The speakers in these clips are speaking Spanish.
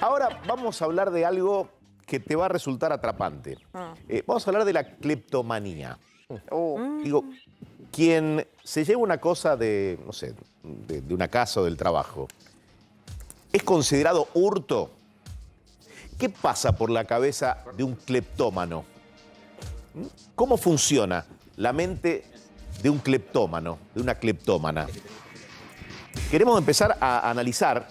Ahora vamos a hablar de algo que te va a resultar atrapante. Vamos a hablar de la cleptomanía. Digo, quien se lleva una cosa de, no sé, de una casa o del trabajo, ¿es considerado hurto? ¿Qué pasa por la cabeza de un cleptómano? ¿Cómo funciona la mente de un cleptómano, de una cleptómana? Queremos empezar a analizar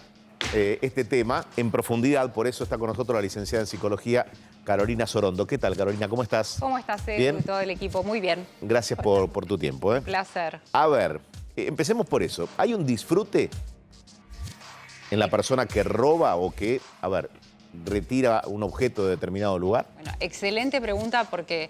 este tema en profundidad, por eso está con nosotros la licenciada en Psicología, Carolina Sorondo. ¿Qué tal, Carolina? ¿Cómo estás? ¿Cómo estás, Edu? ¿Bien? Y todo el equipo? Muy bien. Gracias por tu tiempo. Un placer. A ver, empecemos por eso. ¿Hay un disfrute en la persona que roba o que, a ver, retira un objeto de determinado lugar? Bueno, excelente pregunta porque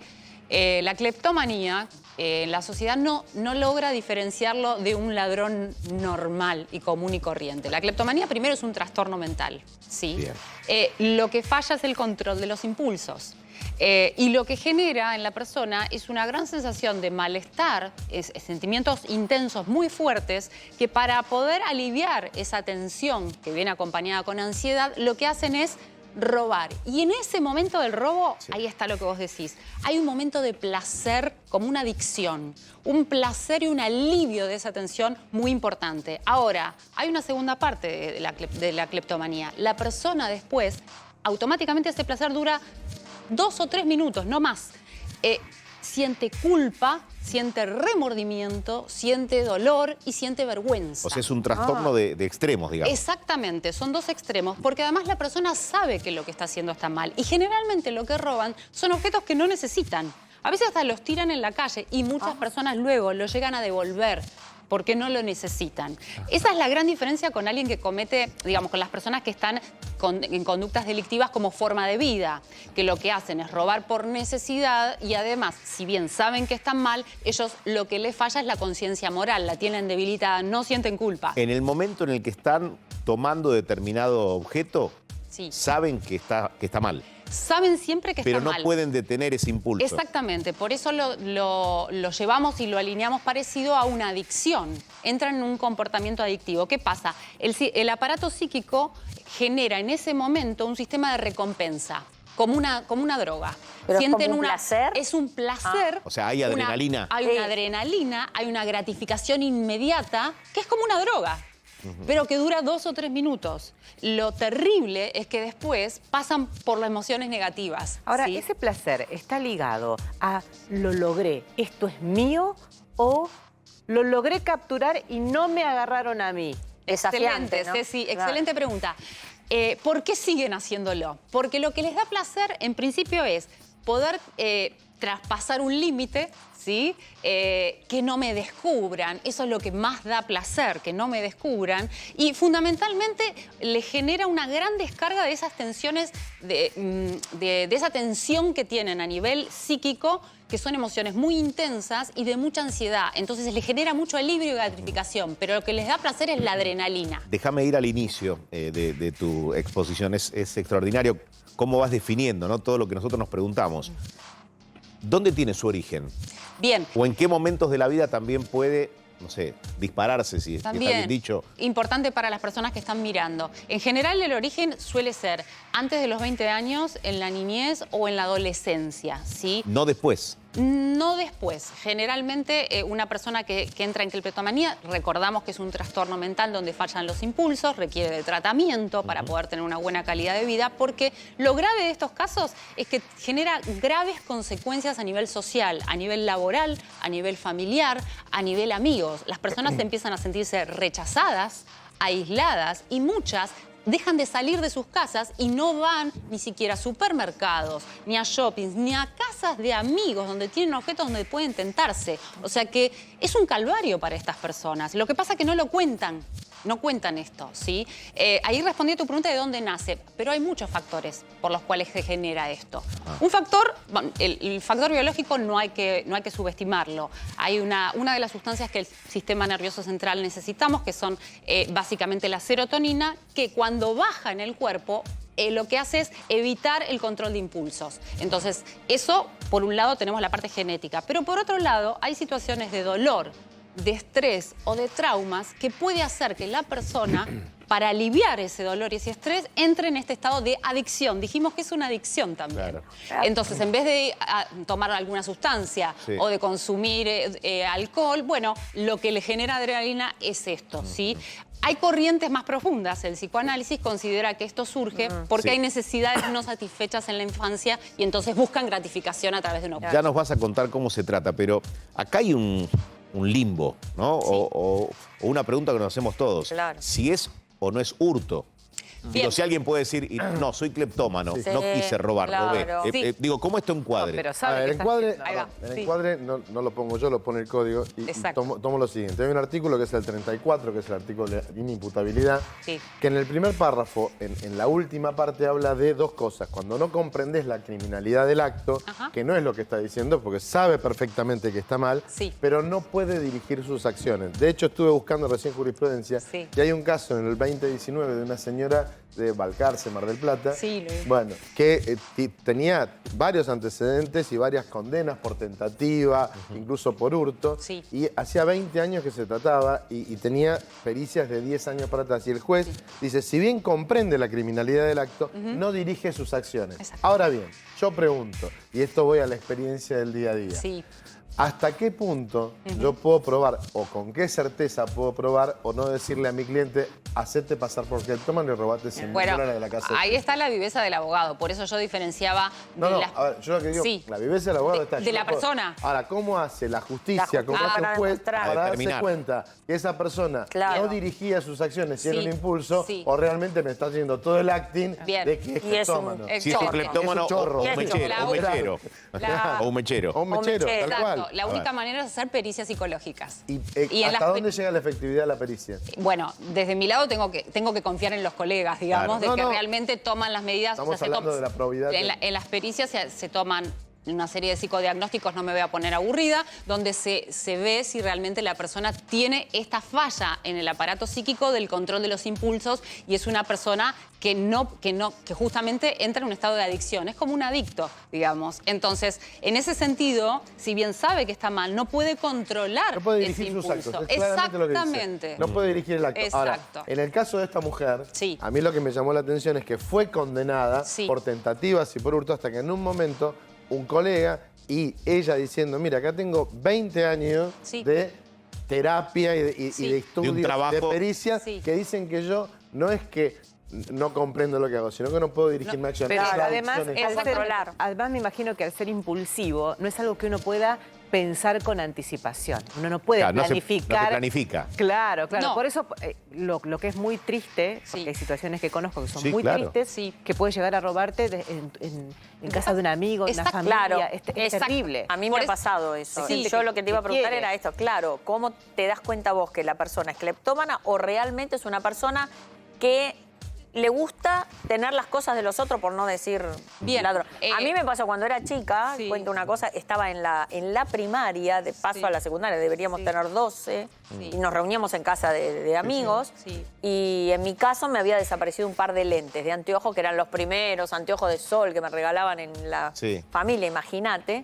la cleptomanía en la sociedad no logra diferenciarlo de un ladrón normal y común y corriente. La cleptomanía primero es un trastorno mental, ¿sí? Lo que falla es el control de los impulsos. Y lo que genera en la persona es una gran sensación de malestar, sentimientos intensos muy fuertes, que para poder aliviar esa tensión que viene acompañada con ansiedad, lo que hacen es robar. Y en ese momento del robo, ahí está lo que vos decís. Hay un momento de placer como una adicción. Un placer y un alivio de esa tensión muy importante. Ahora, hay una segunda parte de la cleptomanía. La persona después, automáticamente ese placer dura 2 o 3 minutos, no más. Siente culpa, siente remordimiento, siente dolor y siente vergüenza. O sea, es un trastorno de extremos, digamos. Exactamente, son dos extremos, porque además la persona sabe que lo que está haciendo está mal. Y generalmente lo que roban son objetos que no necesitan. A veces hasta los tiran en la calle y muchas personas luego lo llegan a devolver porque no lo necesitan. Esa es la gran diferencia con alguien que comete, digamos, con las personas que están en conductas delictivas como forma de vida, que lo que hacen es robar por necesidad y además, si bien saben que están mal, ellos lo que les falla es la conciencia moral, la tienen debilitada, no sienten culpa. En el momento en el que están tomando determinado objeto, saben que está mal. Saben siempre que está mal. Pero no pueden detener ese impulso. Exactamente, por eso lo llevamos y lo alineamos parecido a una adicción. Entran en un comportamiento adictivo. ¿Qué pasa? El aparato psíquico genera en ese momento un sistema de recompensa, como una droga. ¿Pero es como un placer? Es un placer. O sea, hay adrenalina. Hay una adrenalina, hay una gratificación inmediata, que es como una droga. Pero que dura 2 o 3 minutos. Lo terrible es que después pasan por las emociones negativas. Ahora, ¿sí? ¿ese placer está ligado a lo logré, esto es mío, o lo logré capturar y no me agarraron a mí? Excelente, ¿no? Ceci, excelente pregunta. ¿Por qué siguen haciéndolo? Porque lo que les da placer, en principio, es poder traspasar un límite, ¿sí? Que no me descubran. Eso es lo que más da placer, que no me descubran. Y fundamentalmente le genera una gran descarga de esas tensiones, de esa tensión que tienen a nivel psíquico, que son emociones muy intensas y de mucha ansiedad. Entonces les genera mucho alivio y gratificación, pero lo que les da placer es la adrenalina. Déjame ir al inicio de tu exposición. Es extraordinario cómo vas definiendo, ¿no? Todo lo que nosotros nos preguntamos. ¿Dónde tiene su origen? Bien. ¿O en qué momentos de la vida también puede, no sé, dispararse, si está bien dicho? Importante para las personas que están mirando. En general, el origen suele ser antes de los 20 años, en la niñez o en la adolescencia, ¿sí? No después. No después. Generalmente una persona que entra en cleptomanía, recordamos que es un trastorno mental donde fallan los impulsos, requiere de tratamiento para poder tener una buena calidad de vida, porque lo grave de estos casos es que genera graves consecuencias a nivel social, a nivel laboral, a nivel familiar, a nivel amigos. Las personas empiezan a sentirse rechazadas, aisladas y muchas dejan de salir de sus casas y no van ni siquiera a supermercados, ni a shoppings, ni a casas de amigos donde tienen objetos donde pueden tentarse. O sea que es un calvario para estas personas. Lo que pasa es que no lo cuentan. No cuentan esto, ¿sí? Ahí respondí a tu pregunta de dónde nace, pero hay muchos factores por los cuales se genera esto. Un factor, el factor biológico no hay que subestimarlo. Hay una de las sustancias que el sistema nervioso central necesitamos, que son básicamente la serotonina, que cuando baja en el cuerpo, lo que hace es evitar el control de impulsos. Entonces, eso, por un lado, tenemos la parte genética, pero por otro lado, hay situaciones de dolor, de estrés o de traumas que puede hacer que la persona para aliviar ese dolor y ese estrés, entra en este estado de adicción. Dijimos que es una adicción también. Claro. Entonces, en vez de tomar alguna sustancia o de consumir alcohol, bueno, lo que le genera adrenalina es esto, ¿sí? Hay corrientes más profundas. El psicoanálisis considera que esto surge porque hay necesidades no satisfechas en la infancia y entonces buscan gratificación a través de una objeto. Ya nos vas a contar cómo se trata, pero acá hay un limbo, ¿no? Sí. O una pregunta que nos hacemos todos. Claro. Si es o no es hurto. Digo, si alguien puede decir, no, soy cleptómano, no quise robar, claro. robé. Sí. Digo, ¿cómo esto encuadre? Pero A sabe ver, que el está encuadre, haciendo. Ahí va, el sí. encuadre no lo pongo yo, lo pone el código. Y Exacto. tomo lo siguiente. Hay un artículo que es el 34, que es el artículo de inimputabilidad, Sí. que en el primer párrafo, en la última parte, habla de dos cosas. Cuando no comprendes la criminalidad del acto, Ajá. que no es lo que está diciendo, porque sabe perfectamente que está mal, Sí. pero no puede dirigir sus acciones. De hecho, estuve buscando recién jurisprudencia Sí. y hay un caso en el 2019 de una señora de Balcarce, Mar del Plata, Sí, lo vi. bueno, que tenía varios antecedentes y varias condenas por tentativa, incluso por hurto. Sí. Y hacía 20 años que se trataba y tenía pericias de 10 años para atrás. Y el juez dice, si bien comprende la criminalidad del acto, no dirige sus acciones. Exacto. Ahora bien, yo pregunto, y esto voy a la experiencia del día a día. Sí. ¿Hasta qué punto yo puedo probar, o con qué certeza puedo probar, o no decirle a mi cliente, hacete pasar por cleptómano y robate 100.000 Bueno, dólares de la casa? ahí está la viveza del abogado. Por eso yo diferenciaba No, de no, las... a ver, yo lo que digo, Sí. la vivencia del abogado está... De yo la no puedo- persona. Ahora, ¿cómo hace la justicia, cómo hace para el juez demostrar. para darse Determinar. cuenta que esa persona Claro. no dirigía sus acciones y era Sí, un impulso, sí. o realmente me está haciendo todo el acting Bien. de que es Y es un- cleptómano? el Si es un chorro. cleptómano Es un chorro. o un Es un mechero. chorro. O un mechero. La- O un mechero. O un mechero, mechero. tal cual. Exacto. La única manera es hacer pericias psicológicas. ¿Y, Y en hasta las dónde llega la efectividad de la pericia? Bueno, desde mi lado tengo que confiar en los colegas, digamos, Claro. de que No, no. realmente toman las medidas. Estamos se hablando tom- de la probidad En, de- en las pericias se toman una serie de psicodiagnósticos, no me voy a poner aburrida, donde se ve si realmente la persona tiene esta falla en el aparato psíquico del control de los impulsos y es una persona que justamente entra en un estado de adicción. Es como un adicto, digamos. Entonces, en ese sentido, si bien sabe que está mal, no puede controlar No puede ese dirigir sus impulso. actos. Es claramente lo que dice. Exactamente. No puede dirigir el acto. Ahora, Exacto. en el caso de esta mujer, Sí. a mí lo que me llamó la atención es que fue condenada Sí. por tentativas y por hurto hasta que en un momento un colega y ella diciendo, mira, acá tengo 20 años Sí. de terapia y de Sí. de estudios, de trabajo. pericias, Sí. que dicen que yo no es que no comprendo lo que hago, sino que no puedo dirigir mi acción. Pero Es la además, adicción al esta. ser- controlar. además me imagino que al ser impulsivo no es algo que uno pueda pensar con anticipación. Uno no puede Claro, no se planificar. planifica. Claro, claro. No. Por eso lo que es muy triste, Sí. porque hay situaciones que conozco que son Sí, muy claro. tristes, Sí. que puede llegar a robarte en casa de un amigo, de una Exacto. familia. Claro, Es exacto. terrible. A mí Por me ha eso- pasado eso. Sí, Y yo lo que te iba a que preguntar quiere. era esto, claro, ¿cómo te das cuenta vos que la persona es cleptómana o realmente es una persona que le gusta tener las cosas de los otros, por no decir Bien, ladrón? A mí me pasó cuando era chica, Sí. cuento una cosa, estaba en la primaria, de paso Sí. a la secundaria, deberíamos Sí. tener 12, Sí. y nos reuníamos en casa de amigos, Sí. y en mi caso me había desaparecido un par de lentes de anteojos, que eran los primeros anteojos de sol que me regalaban en la Sí. familia, imagínate.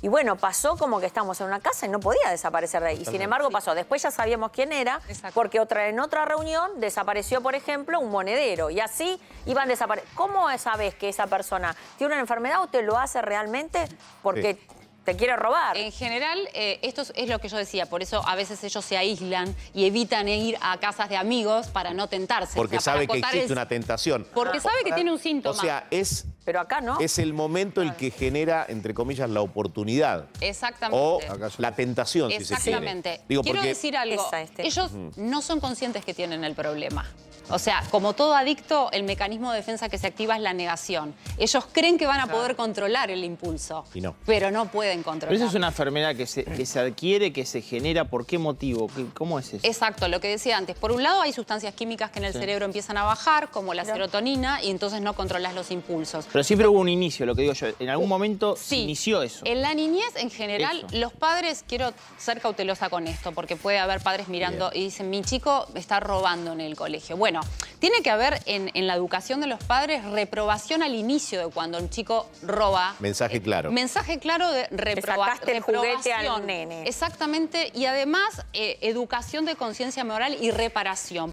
Y bueno, pasó como que estábamos en una casa y no podía desaparecer de ahí. Y sin embargo pasó. Después ya sabíamos quién era, Exacto. porque en otra reunión desapareció, por ejemplo, un monedero. Y así iban desapareciendo. ¿Cómo sabes que esa persona tiene una enfermedad o te lo hace realmente porque te quiere robar? En general, esto es lo que yo decía, por eso a veces ellos se aíslan y evitan ir a casas de amigos para no tentarse. Porque O sea, sabe para que acotar existe una tentación. Porque sabe que tiene un síntoma. O sea, es Pero acá no. el momento el que genera, entre comillas, la oportunidad. Exactamente. O la tentación, si se quiere. Exactamente. Digo, Quiero porque decir algo. Esa, este. Ellos no son conscientes que tienen el problema. O sea, como todo adicto, el mecanismo de defensa que se activa es la negación. Ellos creen que van a poder controlar el impulso, Y no. pero no pueden Pero controlar. esa es una enfermedad que se adquiere, que se genera. ¿Por qué motivo? ¿Cómo es eso? Exacto, lo que decía antes. Por un lado hay sustancias químicas que en el cerebro empiezan a bajar, como la serotonina, y entonces no controlas los impulsos. Pero siempre hubo un inicio, lo que digo yo. En algún momento Sí. inició eso. En la niñez, en general, Eso. los padres, quiero ser cautelosa con esto, porque puede haber padres mirando y dicen, mi chico está robando en el colegio. Bueno, tiene que haber en la educación de los padres reprobación al inicio de cuando un chico roba. Mensaje claro. Mensaje claro de sacaste el juguete al reprobación. nene. Exactamente, y además educación de conciencia moral y reparación.